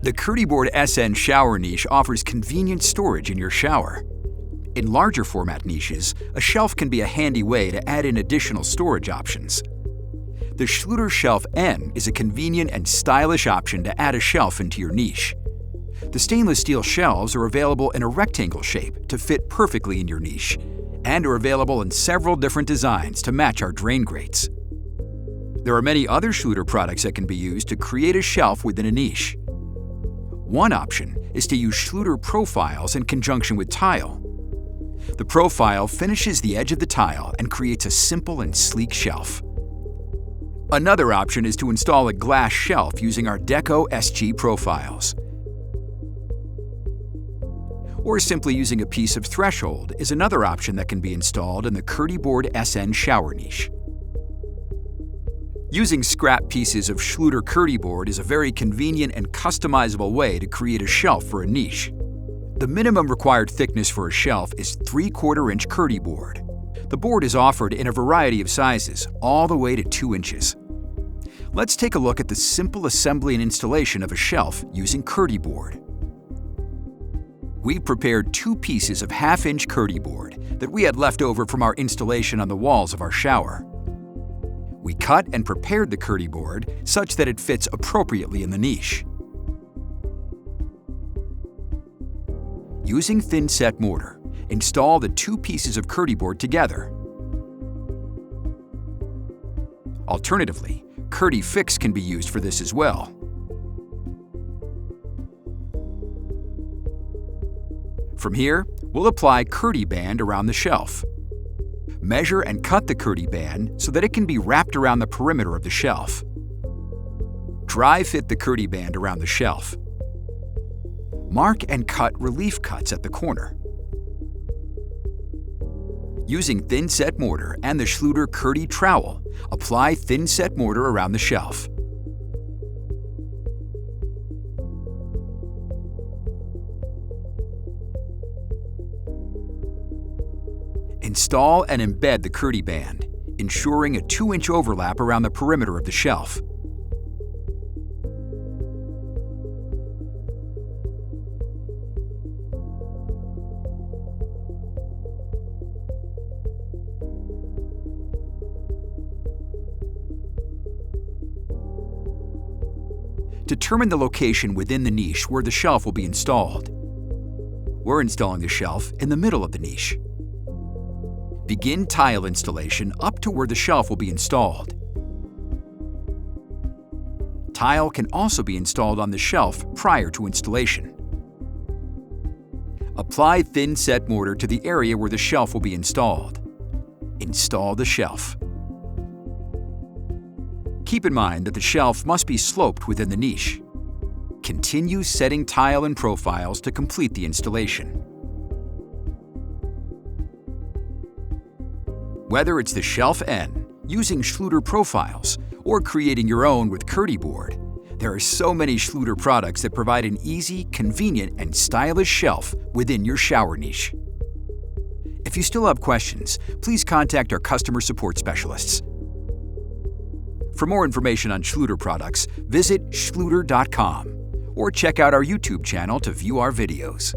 The KERDI-BOARD-SN shower niche offers convenient storage in your shower. In larger format niches, a shelf can be a handy way to add in additional storage options. The Schluter SHELF-N is a convenient and stylish option to add a shelf into your niche. The stainless steel shelves are available in a rectangle shape to fit perfectly in your niche, and are available in several different designs to match our drain grates. There are many other Schluter products that can be used to create a shelf within a niche. One option is to use Schluter Profiles in conjunction with tile. The profile finishes the edge of the tile and creates a simple and sleek shelf. Another option is to install a glass shelf using our DECO-SG profiles. Or simply using a piece of threshold is another option that can be installed in the KERDI-BOARD-SN shower niche. Using scrap pieces of Schluter KERDI-BOARD is a very convenient and customizable way to create a shelf for a niche. The minimum required thickness for a shelf is 3/4 inch KERDI-BOARD. The board is offered in a variety of sizes, all the way to 2 inches. Let's take a look at the simple assembly and installation of a shelf using KERDI-BOARD. We prepared 2 pieces of 1/2 inch KERDI-BOARD that we had left over from our installation on the walls of our shower. We cut and prepared the KERDI-BOARD such that it fits appropriately in the niche. Using thin set mortar, install the 2 pieces of KERDI-BOARD together. Alternatively, KERDI-FIX can be used for this as well. From here, we'll apply KERDI-band around the shelf. Measure and cut the KERDI-band so that it can be wrapped around the perimeter of the shelf. Dry fit the KERDI-band around the shelf. Mark and cut relief cuts at the corner. Using thin set mortar and the Schluter KERDI trowel, apply thin set mortar around the shelf. Install and embed the KERDI-band, ensuring a 2-inch overlap around the perimeter of the shelf. Determine the location within the niche where the shelf will be installed. We're installing the shelf in the middle of the niche. Begin tile installation up to where the shelf will be installed. Tile can also be installed on the shelf prior to installation. Apply thin set mortar to the area where the shelf will be installed. Install the shelf. Keep in mind that the shelf must be sloped within the niche. Continue setting tile and profiles to complete the installation. Whether it's the SHELF-N, using Schluter Profiles, or creating your own with KERDI-BOARD, there are so many Schluter products that provide an easy, convenient, and stylish shelf within your shower niche. If you still have questions, please contact our customer support specialists. For more information on Schluter products, visit schluter.com or check out our YouTube channel to view our videos.